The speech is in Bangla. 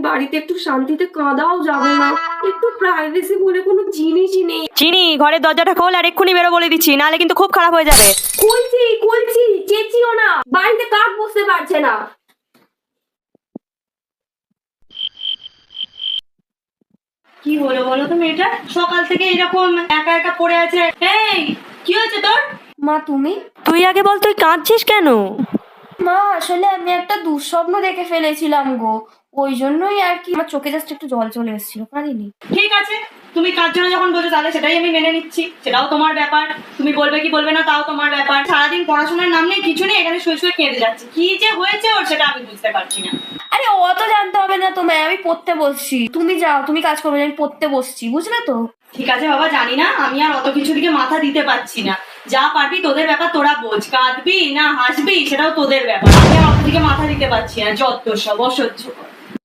বাড়িতে একটু শান্তিতে কাঁদাও যাবে না? একটু প্রাইভেসি বলে কোনো জিনিসই নেই। চিনি, ঘরের দরজাটা খোল আর এক্ষুনি বেরো বলে দিচ্ছি, নাহলে কিন্তু খুব খারাপ হয়ে যাবে। খুলছি, চেঁচিও না, বাড়িতে কাক বসতে পারছে না। কি হলো বলো তো মেয়েটা? সকাল থেকে এরকম একা একা পড়ে আছে। এই, কি হয়েছে তোর? মা তুমি? তুই আগে বল, তুই কাঁদছিস কেন? মা আসলে আমি একটা দুঃস্বপ্ন দেখে ফেলেছিলাম গো, ওই জন্যই আর কি আমার চোখে জাস্ট একটু জল চলে এসেছিল, কাঁদিনি। ঠিক আছে, তুমি কাঁদছো না যখন বলছো তাহলে সেটাই আমি মেনে নিচ্ছি, সেটাও তোমার ব্যাপার। তুমি বলবে কি বলবে না তাও তোমার ব্যাপার। সারাদিন পড়াশোনার নাম নেই, কিছু নেই, এখানে শুয়ে শুয়ে কেঁদে যাচ্ছে। কি যে হয়েছে ওর সেটা আমি বুঝতে পারছি না। আরে অত জানতে হবে না তোমায়, আমি পড়তে বসছি, তুমি যাও, তুমি কাজ করবে, আমি পড়তে বসছি, বুঝলে তো? ঠিক আছে বাবা, জানি না, আমি আর অত কিছু দিকে মাথা দিতে পারছি না। যা পারবি তোদের ব্যাপার, তোরা বোঝ। কাঁদবি না হাসবি সেটাও তোদের ব্যাপার, আমি আর অত দিকে মাথা দিতে পারছি না। যত সব অসহ্য।